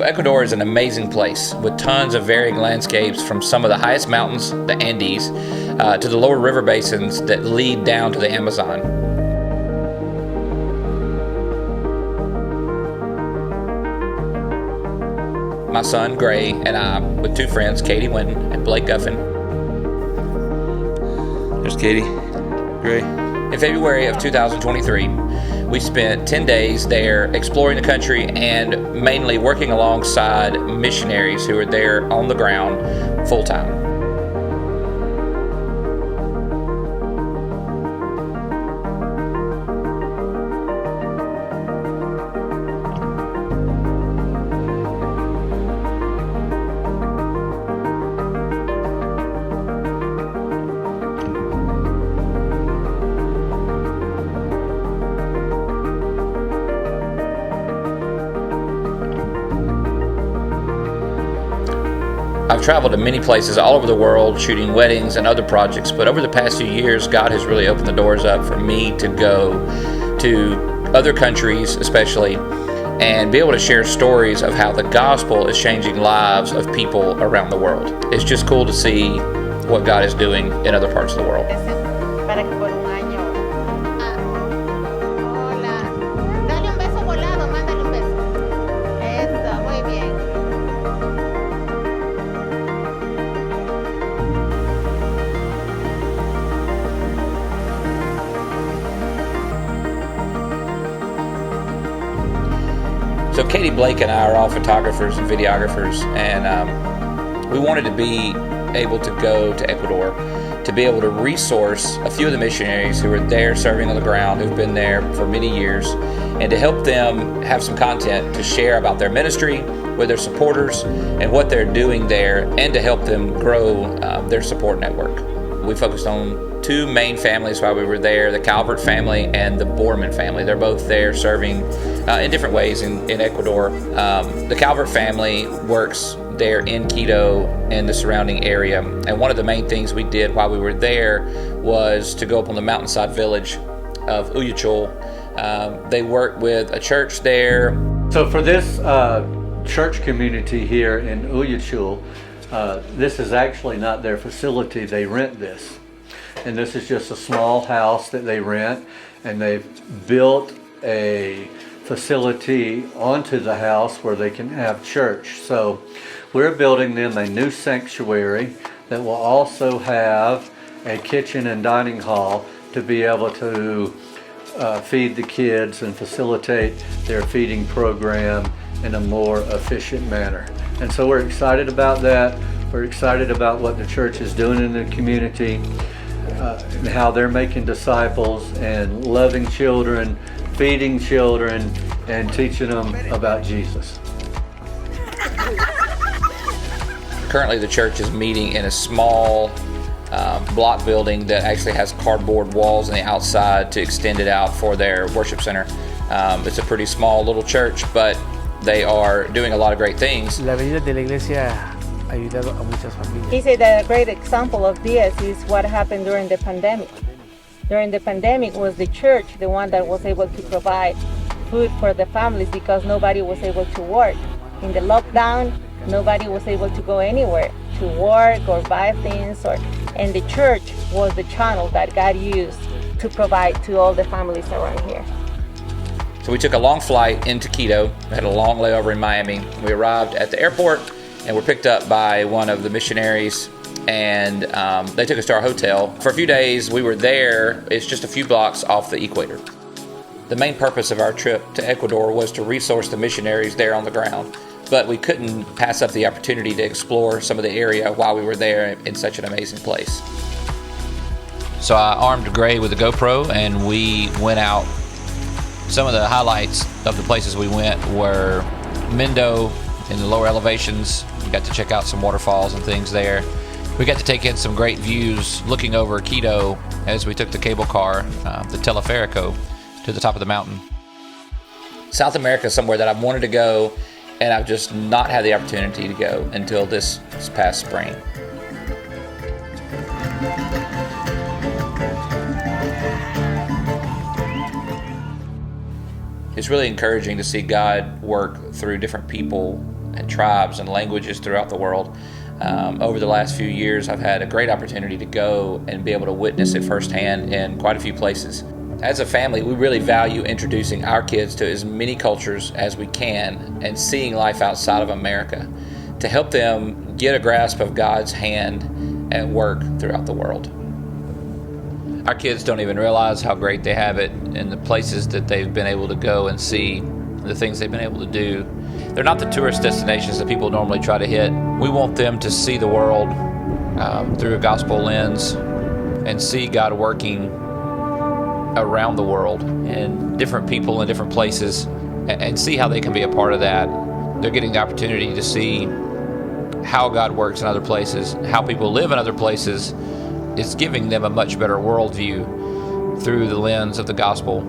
So Ecuador is an amazing place with tons of varying landscapes, from some of the highest mountains, the Andes, to the lower river basins that lead down to the Amazon. My son, Gray, and I, with two friends, Katie Winton and Blake Guffin. There's Katie, Gray. In February of 2023, we spent 10 days there exploring the country and mainly working alongside missionaries who are there on the ground full-time. I've traveled to many places all over the world shooting weddings and other projects, but over the past few years, God has really opened the doors up for me to go to other countries especially and be able to share stories of how the gospel is changing lives of people around the world. It's just cool to see what God is doing in other parts of the world. So Katie, Blake, and I are all photographers and videographers, and we wanted to be able to go to Ecuador to be able to resource a few of the missionaries who are there serving on the ground, who've been there for many years, and to help them have some content to share about their ministry with their supporters and what they're doing there, and to help them grow their support network. We focused on two main families while we were there, the Calvert family and the Borman family. They're both there serving in different ways in Ecuador. The Calvert family works there in Quito and the surrounding area, and one of the main things we did while we were there was to go up on the mountainside village of Uyachul. They work with a church there. So for this church community here in Uyachul, this is actually not their facility. They rent this, and this is just a small house that they rent, and they've built a facility onto the house where they can have church. So we're building them a new sanctuary that will also have a kitchen and dining hall to be able to feed the kids and facilitate their feeding program in a more efficient manner. And so we're excited about that. We're excited about what the church is doing in the community, and how they're making disciples and loving children, feeding children, and teaching them about Jesus. Currently the church is meeting in a small block building that actually has cardboard walls on the outside to extend it out for their worship center. It's a pretty small little church, but they are doing a lot of great things. La venida de la iglesia ha ayudado a muchas familias. He said that a great example of this is what happened during the pandemic. During the pandemic was the church the one that was able to provide food for the families because nobody was able to work. In the lockdown, nobody was able to go anywhere to work or buy things, and the church was the channel that God used to provide to all the families around here. So we took a long flight into Quito. We had a long layover in Miami. We arrived at the airport and were picked up by one of the missionaries, and they took us to our hotel. For a few days we were there. It's just a few blocks off the equator. The main purpose of our trip to Ecuador was to resource the missionaries there on the ground, but we couldn't pass up the opportunity to explore some of the area while we were there in such an amazing place. So I armed Gray with a GoPro and we went out. Some of the highlights of the places we went were Mindo in the lower elevations. We got to check out some waterfalls and things there. We got to take in some great views looking over Quito as we took the cable car, the Teleferico, to the top of the mountain. South America is somewhere that I've wanted to go, and I've just not had the opportunity to go until this past spring. It's really encouraging to see God work through different people and tribes and languages throughout the world. Over the last few years, I've had a great opportunity to go and be able to witness it firsthand in quite a few places. As a family, we really value introducing our kids to as many cultures as we can and seeing life outside of America to help them get a grasp of God's hand at work throughout the world. Our kids don't even realize how great they have it in the places that they've been able to go and see, the things they've been able to do. They're not the tourist destinations that people normally try to hit. We want them to see the world through a gospel lens and see God working around the world and different people in different places and see how they can be a part of that. They're getting the opportunity to see how God works in other places, how people live in other places. It's giving them a much better worldview through the lens of the gospel.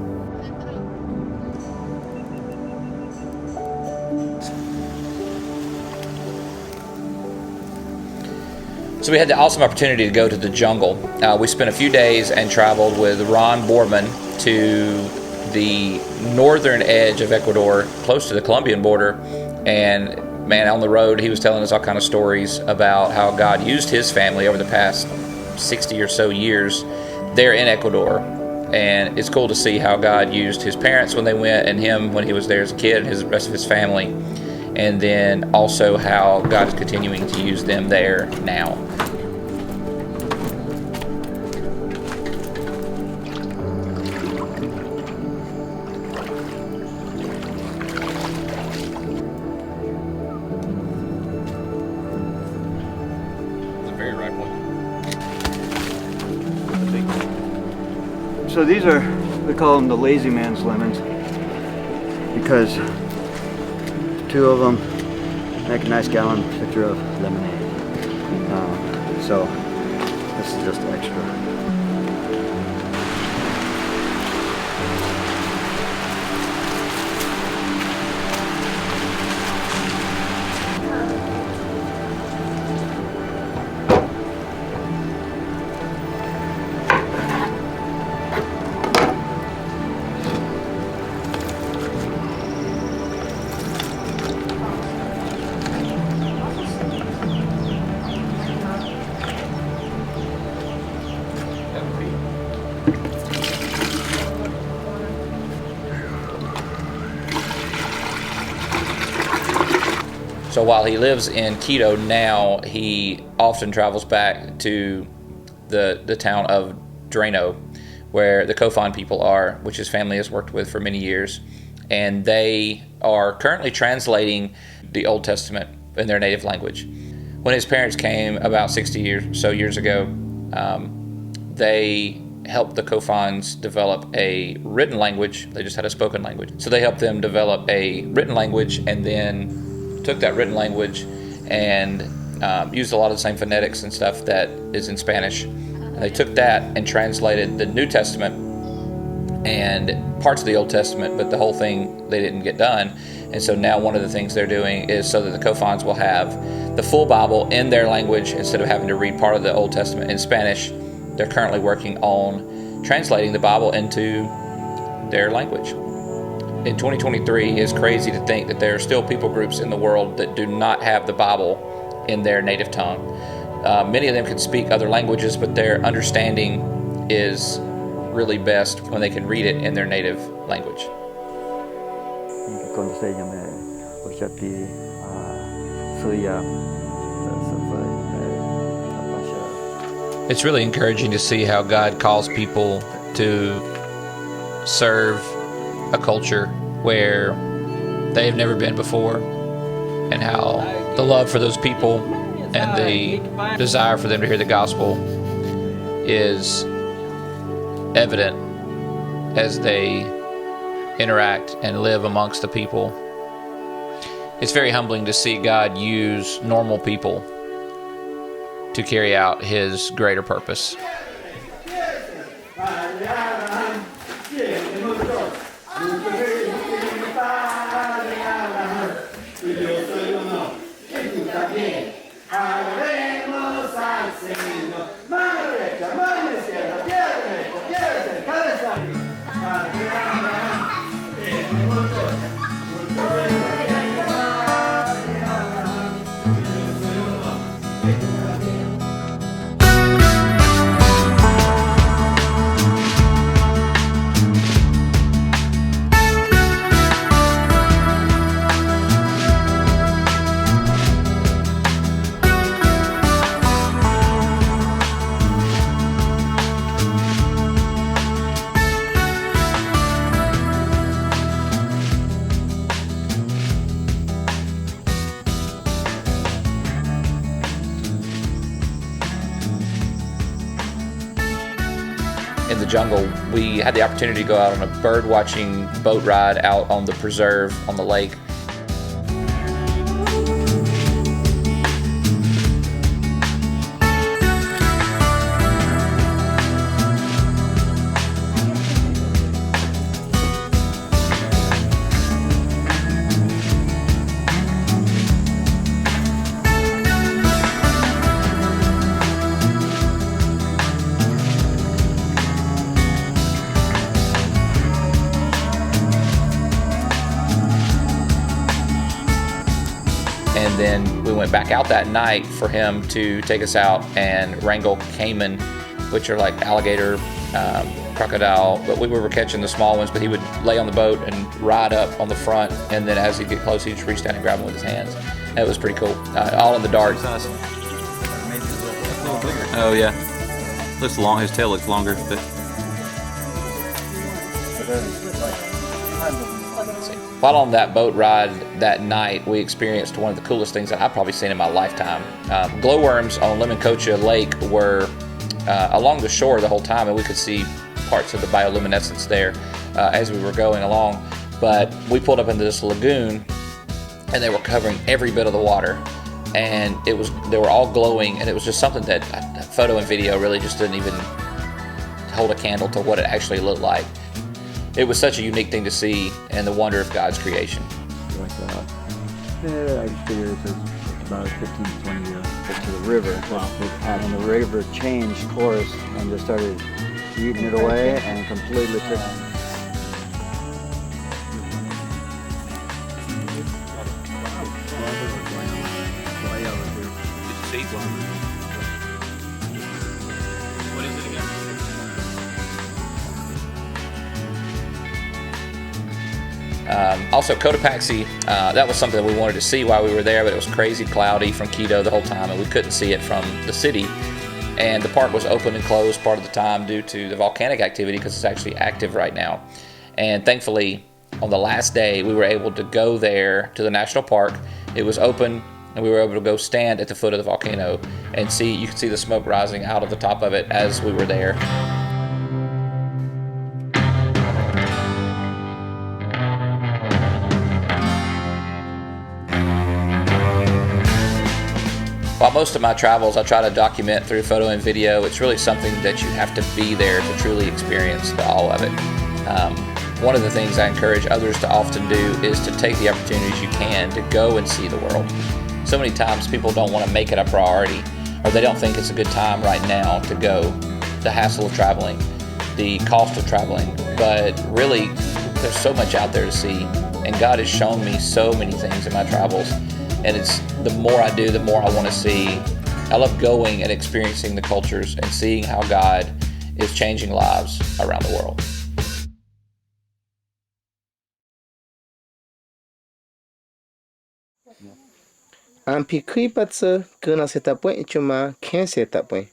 So we had the awesome opportunity to go to the jungle. We spent a few days and traveled with Ron Borman to the northern edge of Ecuador, close to the Colombian border. And man, on the road, he was telling us all kind of stories about how God used his family over the past 60 or so years there in Ecuador. And it's cool to see how God used his parents when they went and him when he was there as a kid and the rest of his family. And then also how God is continuing to use them there now. The very ripe one. So these are, we call them the lazy man's lemons because two of them make a nice gallon pitcher of lemonade. So this is just extra. So while he lives in Quito now, he often travels back to the town of Drano, where the Kofan people are, which his family has worked with for many years. And they are currently translating the Old Testament in their native language. When his parents came about 60 years ago, they helped the Kofans develop a written language. They just had a spoken language. So they helped them develop a written language and then took that written language and used a lot of the same phonetics and stuff that is in Spanish. And they took that and translated the New Testament and parts of the Old Testament, but the whole thing they didn't get done. And so now one of the things they're doing is so that the Kofans will have the full Bible in their language instead of having to read part of the Old Testament in Spanish. They're currently working on translating the Bible into their language. In 2023, it's crazy to think that there are still people groups in the world that do not have the Bible in their native tongue. Many of them can speak other languages, but their understanding is really best when they can read it in their native language. It's really encouraging to see how God calls people to serve a culture where they've never been before, and how the love for those people and the desire for them to hear the gospel is evident as they interact and live amongst the people. It's very humbling to see God use normal people to carry out his greater purpose. in the jungle, we had the opportunity to go out on a bird watching boat ride out on the preserve on the lake. And then we went back out that night for him to take us out and wrangle caiman, which are like alligator, crocodile, but we were catching the small ones, but he would lay on the boat and ride up on the front, and then as he'd get close, he'd just reach down and grab them with his hands. And it was pretty cool, all in the dark. Oh yeah, looks long. His tail looks longer, but While on that boat ride that night, we experienced one of the coolest things that I've probably seen in my lifetime. Glowworms on Limoncocha Lake were along the shore the whole time, and we could see parts of the bioluminescence there as we were going along. But we pulled up into this lagoon, and they were covering every bit of the water, and they were all glowing, and it was just something that photo and video really just didn't even hold a candle to what it actually looked like. It was such a unique thing to see, and the wonder of God's creation. Like that. Yeah, I figure it's about 15 to 20 years to the river. Wow. And the river changed course and just started eating it away and completely took. What is it again? Also, Cotopaxi, that was something that we wanted to see while we were there, but it was crazy cloudy from Quito the whole time, and we couldn't see it from the city. And the park was open and closed part of the time due to the volcanic activity, because it's actually active right now. And thankfully, on the last day, we were able to go there to the national park. It was open, and we were able to go stand at the foot of the volcano and see. You could see the smoke rising out of the top of it as we were there. While most of my travels I try to document through photo and video, it's really something that you have to be there to truly experience all of it. One of the things I encourage others to often do is to take the opportunities you can to go and see the world. So many times people don't want to make it a priority, or they don't think it's a good time right now to go. The hassle of traveling, the cost of traveling, but really there's so much out there to see, and God has shown me so many things in my travels. And it's the more I do, the more I want to see. I love going and experiencing the cultures and seeing how God is changing lives around the world. Ampikui patsa kuna setapuen chuma ken setapuen.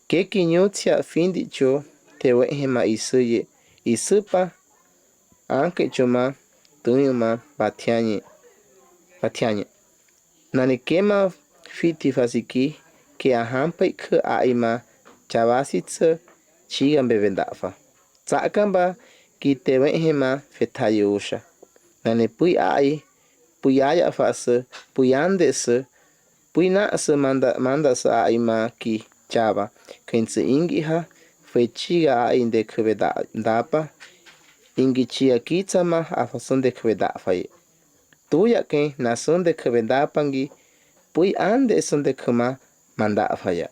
Keki nyotia findi cho te wehema isuye isupa anke chuma tuyuma batianye. Nani kema fiti fasiki ke ahampai ke aima chavasitsa chigambe vendafa. Tsakamba ki te wehema fetayusha. Nani pui ai puyaya fasa puyande se puina se manda sa aima ki chava kense ingiha fechiga ainde kveda dapa ingi chia kitama afasonde kveda fai tuya ke nasonde kveda pangi pui ande sonde kama manda faya.